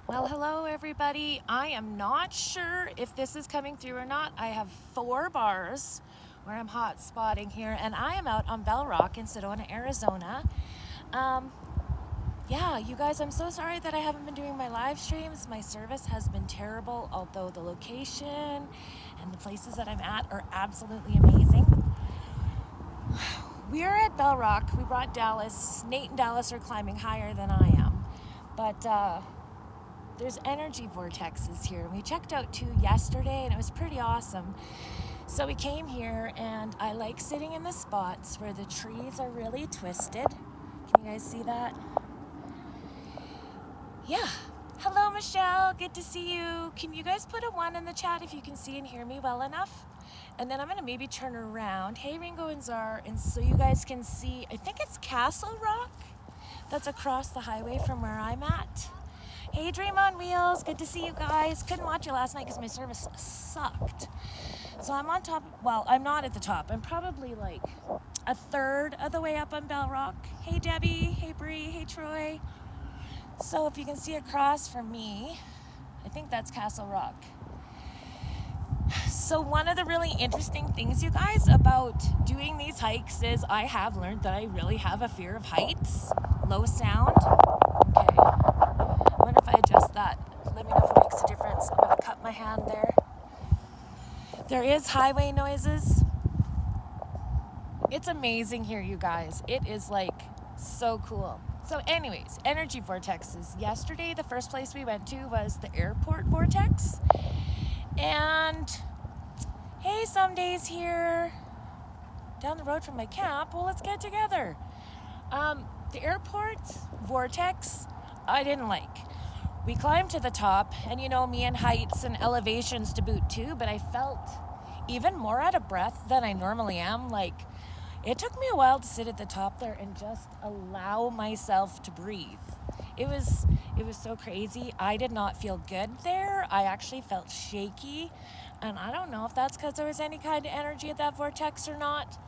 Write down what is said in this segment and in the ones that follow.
Well, hello everybody. I am not sure if this is coming through or not. I have 4 bars where I'm hot spotting here, and I am out on Bell Rock in Sedona, Arizona. Um, yeah, you guys, I'm so sorry that I haven't been doing my live streams. My service has been terrible, although the location and the places that I'm at are absolutely amazing. We are at Bell Rock. We brought Dallas. Nate and Dallas are climbing higher than I am, but there's energy vortexes here. We checked out 2 yesterday and it was pretty awesome. So we came here, and I like sitting in the spots where the trees are really twisted. Can you guys see that? Yeah. Hello, Michelle. Good to see you. Can you guys put a 1 in the chat if you can see and hear me well enough? And then I'm going to maybe turn around. Hey, Ringo and Czar. And so you guys can see, I think it's Castle Rock that's across the highway from where I'm at. Hey, Dream on Wheels. Good to see you guys. Couldn't watch it last night because my service sucked. So I'm on top. Well, I'm not at the top. I'm probably like a third of the way up on Bell Rock. Hey, Debbie. Hey, Bree. Hey, Troy. So if you can see across from me, I think that's Castle Rock. So one of the really interesting things, you guys, about doing these hikes is I have learned that I really have a fear of heights. Low sound. Okay. I wonder if I adjust that. Let me know if it makes a difference. I'm going to cut my hand there. There is highway noises. It's amazing here, you guys. It is like so cool. So anyways, energy vortexes. Yesterday, the first place we went to was the airport vortex. And hey, some days here down the road from my camp. Well, let's get together. The airport vortex, I didn't like. We climbed to the top, and you know me and heights and elevations to boot too, but I felt even more out of breath than I normally am. Like, it took me a while to sit at the top there and just allow myself to breathe. It was so crazy. I did not feel good there. I actually felt shaky, and I don't know if that's because there was any kind of energy at that vortex or not.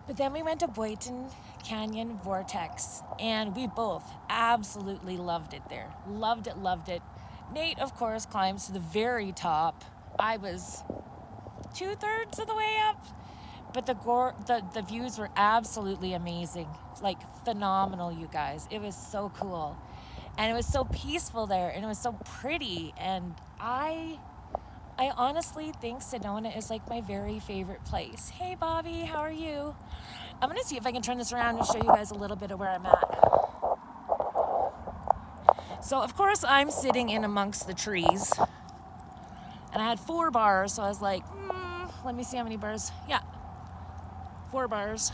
But then we went to Boynton Canyon Vortex, and we both absolutely loved it there. Loved it, loved it. Nate, of course, climbs to the very top. I was 2/3 of the way up, but the views were absolutely amazing. Like, phenomenal, you guys. It was so cool. And it was so peaceful there, and it was so pretty, and I honestly think Sedona is like my very favorite place. Hey, Bobby, how are you? I'm going to see if I can turn this around and show you guys a little bit of where I'm at. So, of course, I'm sitting in amongst the trees. And I had 4 bars, so I was like, let me see how many bars. Yeah, 4 bars.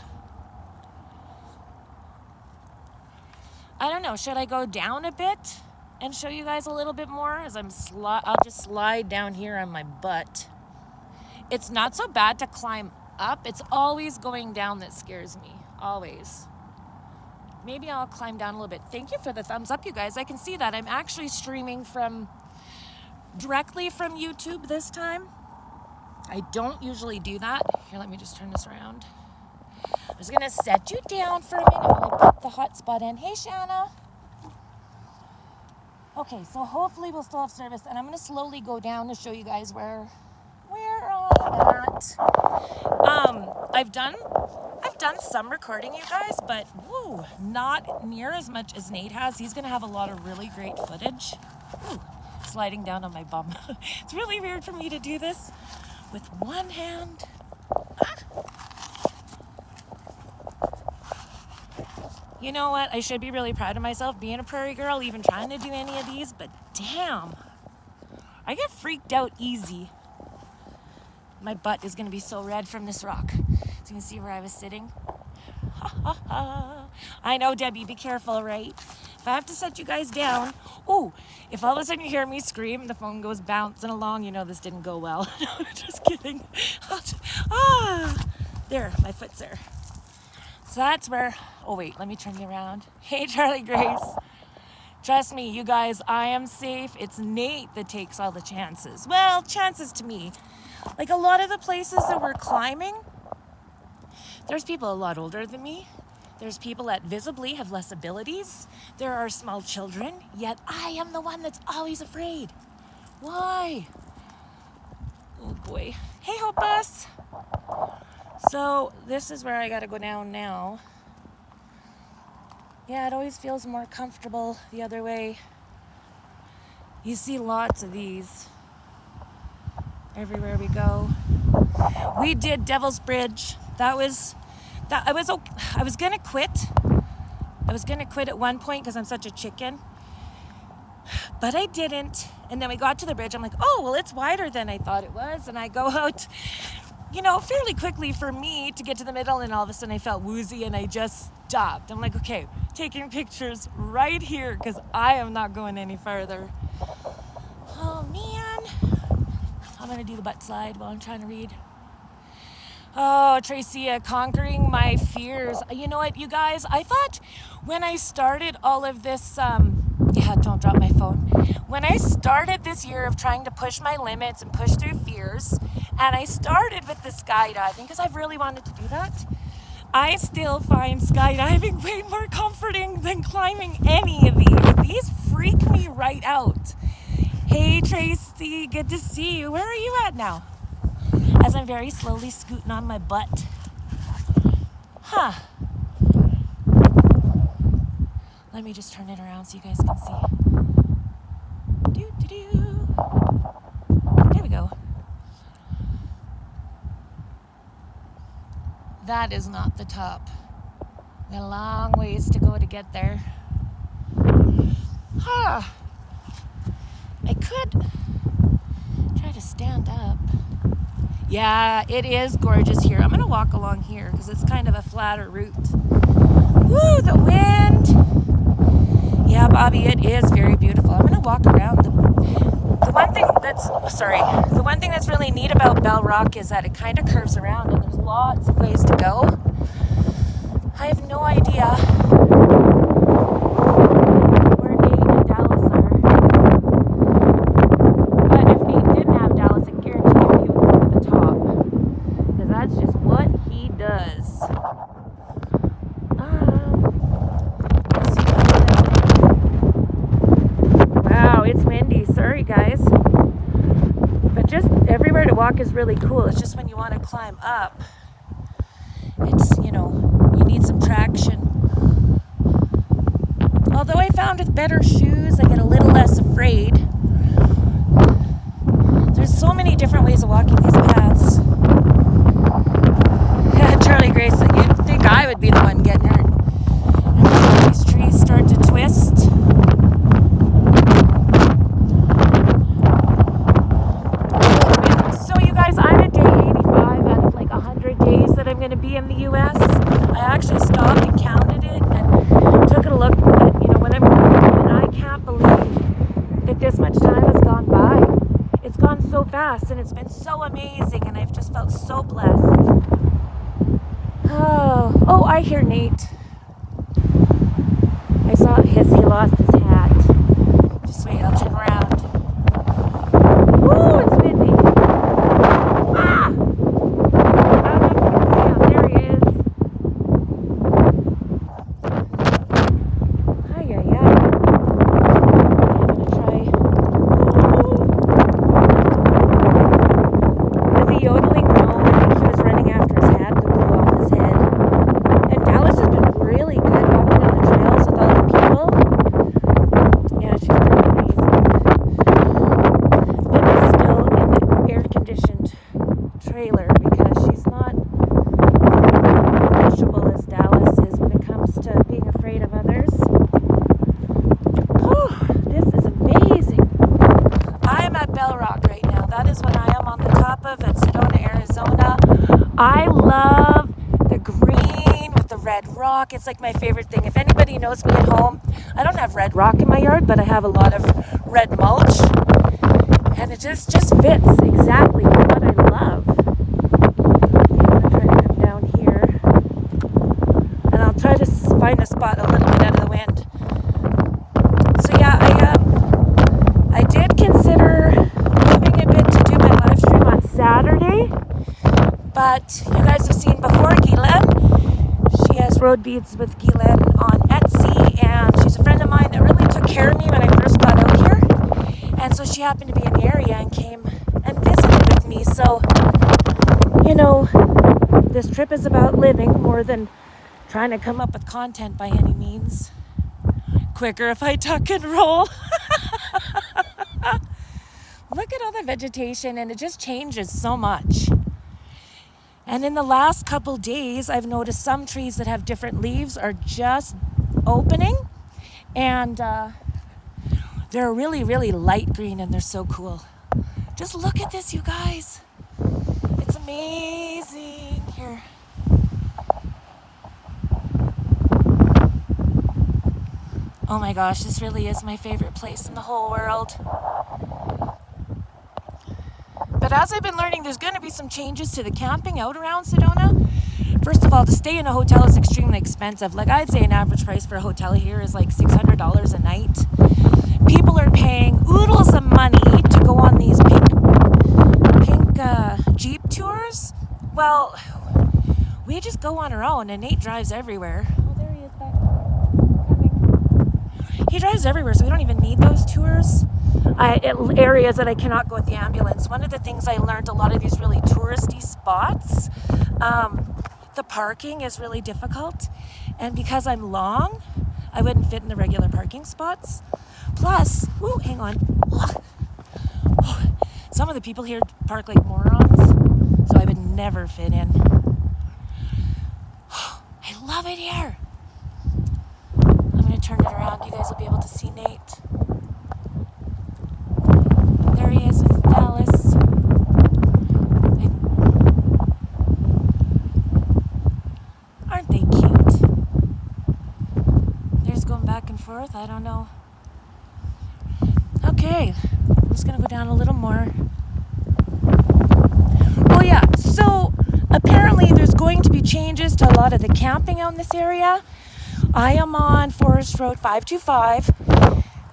I don't know. Should I go down a bit and show you guys a little bit more? As I'll just slide down here on my butt. It's not so bad to climb up. It's always going down that scares me. Always. Maybe I'll climb down a little bit. Thank you for the thumbs up, you guys. I can see that. I'm actually streaming directly from YouTube this time. I don't usually do that. Here, let me just turn this around. I'm just going to set you down for a minute while I put the hotspot in. Hey, Shanna. Okay, so hopefully we'll still have service, and I'm going to slowly go down to show you guys where I'm at. I've done some recording, you guys, but not near as much as Nate has. He's going to have a lot of really great footage. Sliding down on my bum. It's really weird for me to do this with one hand. You know what? I should be really proud of myself being a prairie girl, even trying to do any of these, but damn, I get freaked out easy. My butt is going to be so red from this rock. So you can see where I was sitting. I know, Debbie, be careful, right? If I have to set you guys down, if all of a sudden you hear me scream and the phone goes bouncing along, you know this didn't go well. No, just kidding. There, my foot's there. So that's where, let me turn you around. Hey, Charlie Grace. Trust me, you guys, I am safe. It's Nate that takes all the chances. Well, chances to me. Like, a lot of the places that we're climbing, there's people a lot older than me There's people that visibly have less abilities. There are small children, yet I am the one that's always afraid. Why? Oh boy. Hey, Hope Bus. So this is where I gotta go down now. Yeah, it always feels more comfortable the other way. You see lots of these everywhere we go. We did Devil's Bridge. I was gonna quit. I was gonna quit at one point because I'm such a chicken, but I didn't. And then we got to the bridge. I'm like, oh, well, it's wider than I thought it was. And I go out, fairly quickly for me to get to the middle. And all of a sudden I felt woozy and I just stopped. I'm like, okay, taking pictures right here because I am not going any further. Oh man, I'm gonna do the butt slide while I'm trying to read. Oh, Tracy, conquering my fears. You know what, you guys? I thought when I started all of this, don't drop my phone. When I started this year of trying to push my limits and push through fears, and I started with the skydiving because I've really wanted to do that, I still find skydiving way more comforting than climbing any of these. These freak me right out. Hey, Tracy, good to see you. Where are you at now? As I'm very slowly scooting on my butt. Huh. Let me just turn it around so you guys can see. There we go. That is not the top. Got a long ways to go to get there. Huh. I could try to stand up. Yeah, it is gorgeous here. I'm going to walk along here because it's kind of a flatter route. Woo, the wind. Yeah, Bobby, it is very beautiful. I'm going to walk around. The one thing that's really neat about Bell Rock is that it kind of curves around and there's lots of ways to go. I have no idea where Nate and Dallas are. But if Nate didn't have Dallas, I guarantee you he would go to the top. Because that's just what he does. Wow, it's windy. Sorry, guys. But just everywhere to walk is really cool. It's just when you want to climb up, it's, you need some traction. Although I found with better shoes, I get a little less afraid. There's so many different ways of walking these paths. Yeah, Charlie Grace, you'd think I would be the one getting hurt. And these trees start to twist. So you guys, I'm at day 85 out of like 100 days that I'm going to be in the U.S. I actually stopped and counted it and took a look at, when I'm going, and I can't believe that this much time has gone by. It's gone so fast and it's been so amazing and I've just felt so blessed. Oh, I hear Nate. I saw he lost his hat. Just wait, I'll turn around. Woo, it's windy. Ah! I don't know if you can see him. There he is. Ay. I'm going to try. Was he yodeling? No, I think he was running after his hat that blew off his head. And Dallas has been really good walking on the trails with all the people. Yeah, she's pretty amazing. But still in the air-conditioned trailer because she's not as sociable as Dallas is when it comes to being afraid of others. Oh, this is amazing. I am at Bell Rock right now. That is what I am on the top of at Sedona, Arizona. I love the green with the red rock. It's like my favorite thing. If anybody knows me at home, I don't have red rock in my yard, but I have a lot of red mulch. And it just fits exactly what I love. I'm going to try to come down here. And I'll try to find a spot a little bit out of the wind. So yeah, I did consider moving a bit to do my live stream on Saturday. But you guys have seen before, Gila, she has Road Beads with Guylaine on Etsy, and she's a friend of mine that really took care of me when I first got out here. And so she happened to be in the area and came and visited with me. So, you know, this trip is about living more than trying to come up with content by any means. Quicker if I tuck and roll. Look at all the vegetation, and it just changes so much. And in the last couple days, I've noticed some trees that have different leaves are just opening, and they're really, really light green, and they're so cool. Just look at this, you guys. It's amazing. Here. Oh my gosh, this really is my favorite place in the whole world. But as I've been learning, there's going to be some changes to the camping out around Sedona. First of all, to stay in a hotel is extremely expensive. Like, I'd say an average price for a hotel here is like $600 a night. People are paying oodles of money to go on these pink Jeep tours. Well, we just go on our own, and Nate drives everywhere. Oh, there he is back coming. He drives everywhere, so we don't even need those tours. Areas that I cannot go with the ambulance. One of the things I learned, a lot of these really touristy spots, the parking is really difficult. And because I'm long, I wouldn't fit in the regular parking spots. Plus, hang on. Some of the people here park like morons, so I would never fit in. I love it here. I'm going to turn it around. You guys will be able to see Nate. There he is with Dallas. Aren't they cute? They're just going back and forth. I don't know. Okay, I'm just going to go down a little more. Oh yeah, so apparently there's going to be changes to a lot of the camping out in this area. I am on Forest Road 525.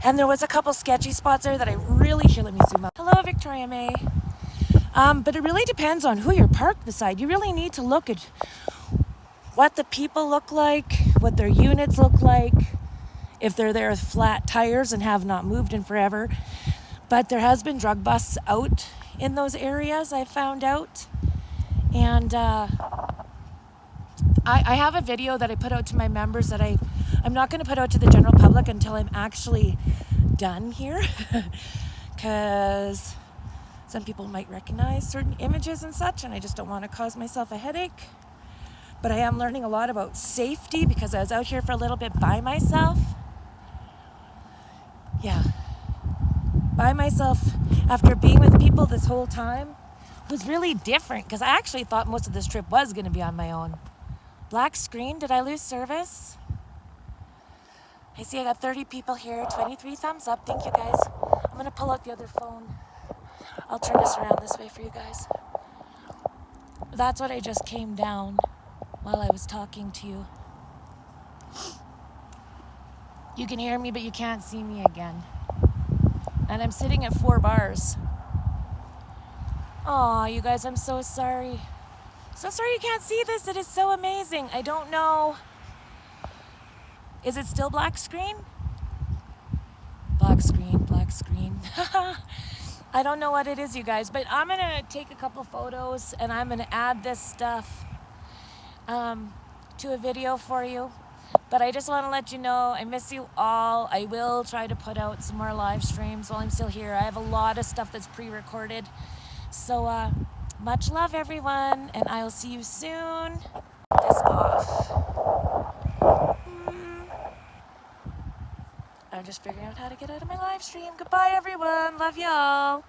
And there was a couple sketchy spots there that I really, here, let me zoom up. Hello, Victoria May. But it really depends on who you're parked beside. You really need to look at what the people look like, what their units look like, if they're there with flat tires and have not moved in forever. But there has been drug busts out in those areas, I found out. And I have a video that I put out to my members that I'm not going to put out to the general public until I'm actually done here, because some people might recognize certain images and such, and I just don't want to cause myself a headache. But I am learning a lot about safety because I was out here for a little bit by myself. Yeah, by myself after being with people this whole time was really different, because I actually thought most of this trip was going to be on my own. Black screen, did I lose service? I see I got 30 people here, 23 thumbs up. Thank you, guys. I'm going to pull out the other phone. I'll turn this around this way for you guys. That's what I just came down while I was talking to you. You can hear me, but you can't see me again. And I'm sitting at 4 bars. Aw, you guys, I'm so sorry. So sorry you can't see this. It is so amazing. I don't know. Is it still black screen? Black screen, black screen. I don't know what it is, you guys, but I'm going to take a couple photos and I'm going to add this stuff to a video for you. But I just want to let you know I miss you all. I will try to put out some more live streams while I'm still here. I have a lot of stuff that's pre-recorded. So much love, everyone, and I'll see you soon. This off. I'm just figuring out how to get out of my live stream. Goodbye, everyone. Love y'all.